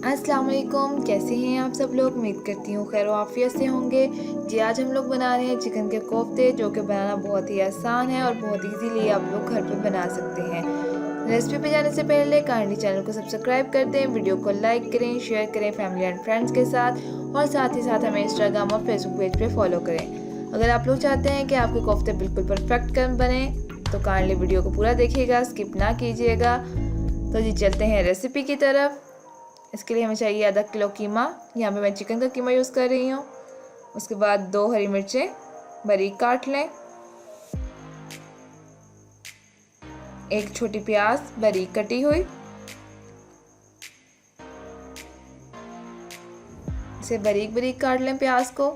अस्सलाम वालेकुम, कैसे हैं आप सब लोग। उम्मीद करती हूँ खैर आफियत से होंगे। जी आज हम लोग बना रहे हैं चिकन के कोफ्ते, जो कि बनाना बहुत ही आसान है और बहुत इजीली आप लोग घर पे बना सकते हैं। रेसिपी पे जाने से पहले काइंडली चैनल को सब्सक्राइब कर दें, वीडियो को लाइक करें, शेयर करें फैमिली एंड फ्रेंड्स के साथ, और साथ ही साथ हमें इंस्टाग्राम और फेसबुक पेज पे फॉलो करें। अगर आप लोग चाहते हैं कि आपके कोफ्ते बिल्कुल परफेक्ट बने तो काइंडली वीडियो को पूरा देखिएगा, स्किप ना कीजिएगा। तो जी चलते हैं रेसिपी की तरफ। इसके लिए हमें चाहिए आधा किलो कीमा। यहाँ पे मैं चिकन का कीमा यूज़ कर रही हूँ। उसके बाद 2 हरी मिर्चें बारीक काट लें, 1 छोटी प्याज बारीक कटी हुई, इसे बारीक बारीक काट लें प्याज को।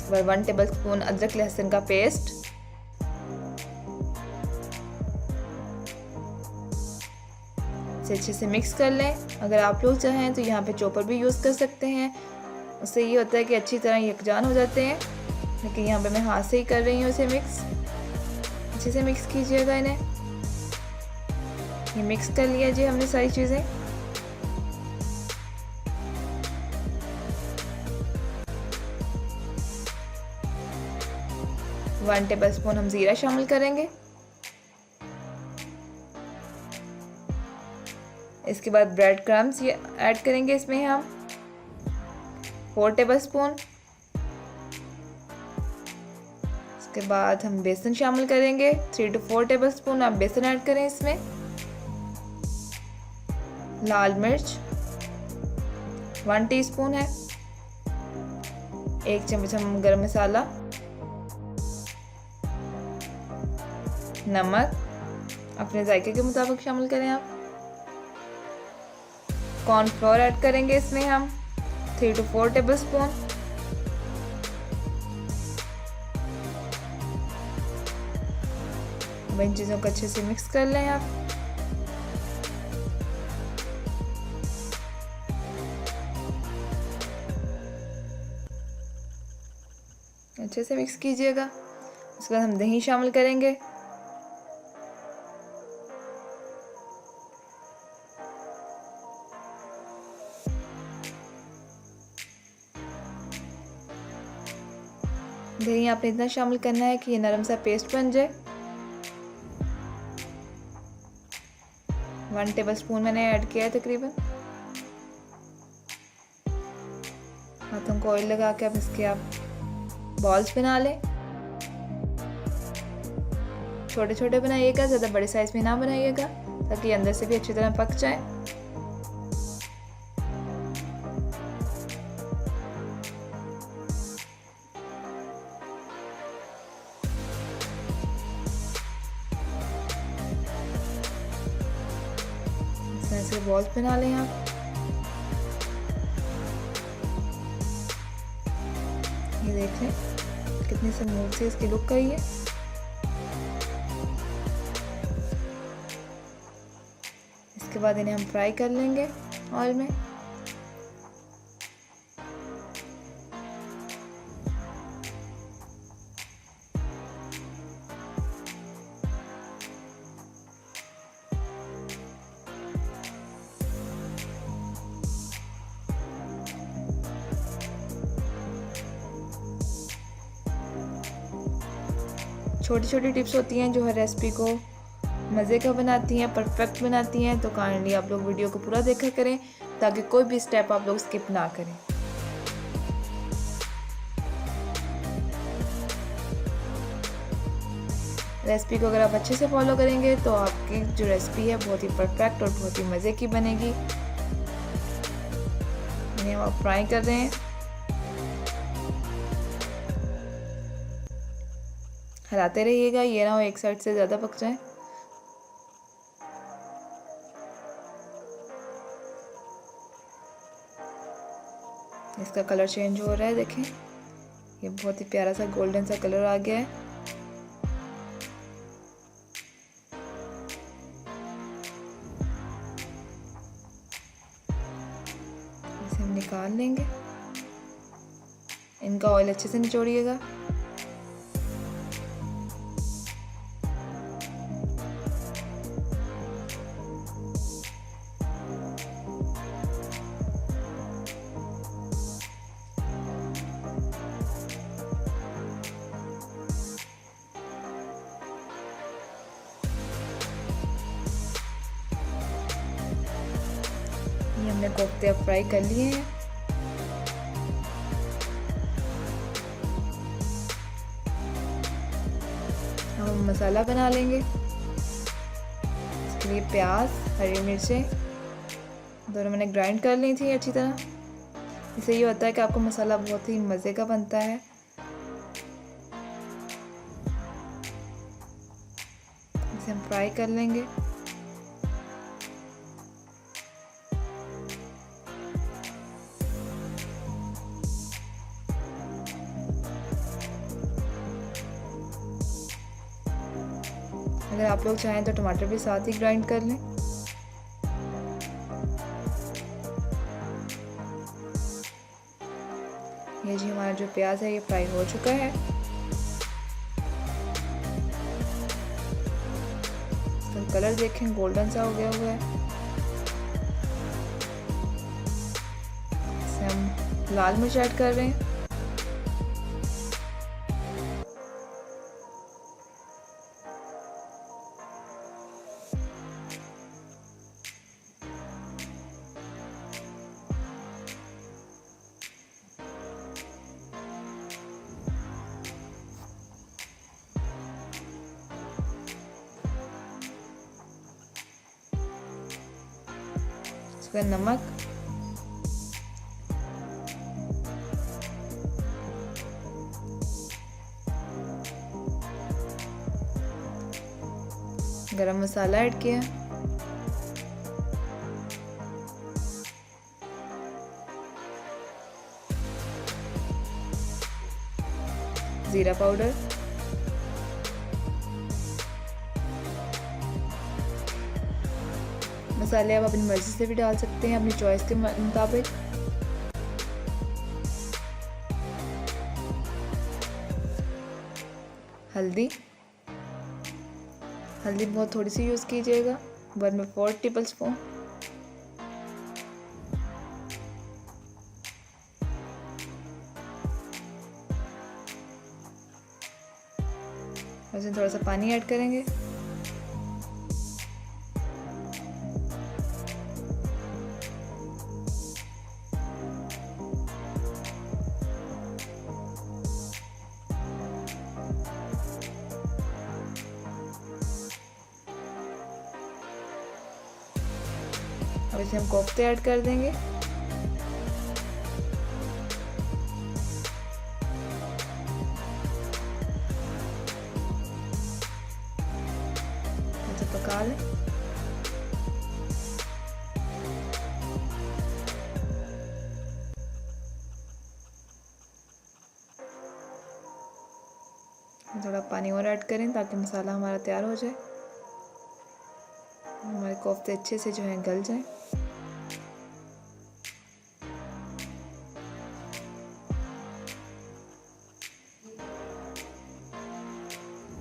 और 1 टेबलस्पून अदरक लहसुन का पेस्ट, इसे अच्छे से मिक्स कर लें। अगर आप लोग चाहें तो यहाँ पे चॉपर भी यूज़ कर सकते हैं, उससे ये होता है कि अच्छी तरह यकजान हो जाते हैं। लेकिन यहाँ पे मैं हाथ से ही कर रही हूँ इसे मिक्स। अच्छे से मिक्स कीजिएगा इन्हें। ये मिक्स कर लिया जी हमने सारी चीज़ें। वन टेबलस्पून हम ज़ीरा शामिल करेंगे। इसके बाद ब्रेड क्रम्स ये ऐड करेंगे इसमें हम 4 टेबलस्पून। इसके बाद हम बेसन शामिल करेंगे, 3 to 4 टेबलस्पून आप बेसन ऐड करें इसमें। लाल मिर्च 1 टीस्पून है, 1 चम्मच हम गरम मसाला, नमक अपने जायके के मुताबिक शामिल करें आप। कॉर्नफ्लोर ऐड करेंगे इसमें हम 3 to 4 टेबलस्पून। अब इन चीज़ों को अच्छे से मिक्स कर लें आप। अच्छे से मिक्स कीजिएगा। उसके बाद हम दही शामिल करेंगे। दही आपने इतना शामिल करना है कि ये नरम सा पेस्ट बन जाए। 1 टेबलस्पून मैंने ऐड किया है तकरीबन। हाथों को ऑयल लगा के अब इसके आप बॉल्स बना लें। छोटे छोटे बनाइएगा, ज़्यादा बड़े साइज में ना बनाइएगा, ताकि अंदर से भी अच्छी तरह पक जाए। इस तरह से बॉल्स बना लें आप। ये देख लें कितनी स्मूथ सी इसकी लुक आई है। इसके बाद इन्हें हम फ्राई कर लेंगे ऑयल में। छोटी छोटी टिप्स होती हैं जो हर रेसिपी को मज़े का बनाती हैं, परफेक्ट बनाती हैं। तो काइंडली आप लोग वीडियो को पूरा देखा करें, ताकि कोई भी स्टेप आप लोग स्किप ना करें। रेसिपी को अगर आप अच्छे से फॉलो करेंगे तो आपकी जो रेसिपी है बहुत ही परफेक्ट और बहुत ही मज़े की बनेगी। इन्हें आप फ्राई कर रहे हैं। हिलाते रहिएगा, ये ना हो एक साइड से ज़्यादा पक जाए। इसका कलर चेंज हो रहा है, देखें ये बहुत ही प्यारा सा गोल्डन सा कलर आ गया है। इसे हम निकाल लेंगे। इनका ऑयल अच्छे से निचोड़िएगा। ये हमने कोफ्ते अब फ्राई कर लिए हैं। हम मसाला बना लेंगे। इसके लिए प्याज, हरी मिर्चें दोनों मैंने ग्राइंड कर ली थी अच्छी तरह। इससे ये होता है कि आपका मसाला बहुत ही मज़े का बनता है। इसे हम फ्राई कर लेंगे। अगर आप लोग चाहें तो टमाटर भी साथ ही ग्राइंड कर लें। ये जी हमारा जो प्याज है ये फ्राई हो चुका है। तो कलर देखें गोल्डन सा हो गया हुआ है। इसे हम लाल मिर्च ऐड कर रहे हैं। इसके बाद नमक, गरम मसाला ऐड किया, जीरा पाउडर, मसाले आप अपनी मर्जी से भी डाल सकते हैं, अपनी चॉइस के मुताबिक। हल्दी, हल्दी बहुत थोड़ी सी यूज़ कीजिएगा, 1/4 टेबल स्पून। इसमें थोड़ा सा पानी ऐड करेंगे। अब इसमें हम कोफ्ते ऐड कर देंगे। इसे पका लें। थोड़ा पानी और ऐड करें ताकि मसाला हमारा तैयार हो जाए, हमारे कोफ्ते अच्छे से जो है गल जाएं।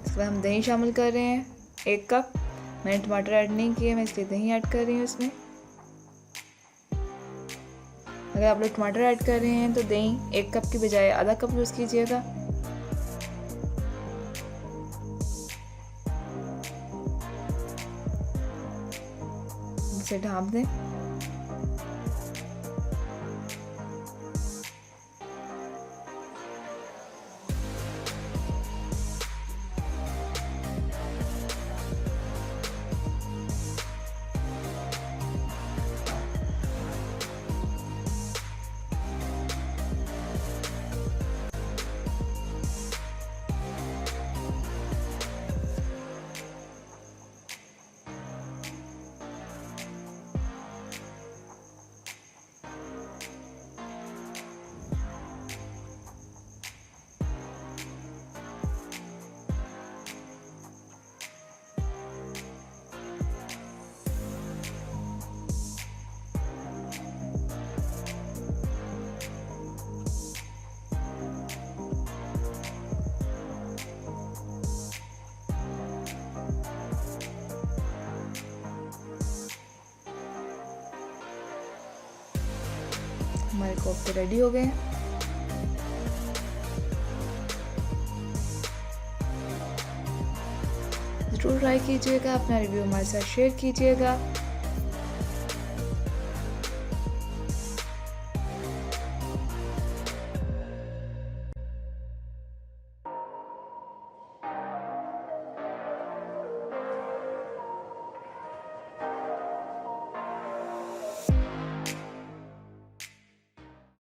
इसके बाद हम दही शामिल कर रहे हैं, 1 कप। मैंने टमाटर ऐड नहीं किए, मैं इसलिए दही ऐड कर रही हूँ इसमें। अगर आप लोग टमाटर ऐड कर रहे हैं तो दही 1 कप की बजाय आधा कप यूज़ कीजिएगा। इसे ढाँप दें। हमारे कोफ्ते रेडी हो गए। ज़रूर ट्राई कीजिएगा, अपना रिव्यू हमारे साथ शेयर कीजिएगा।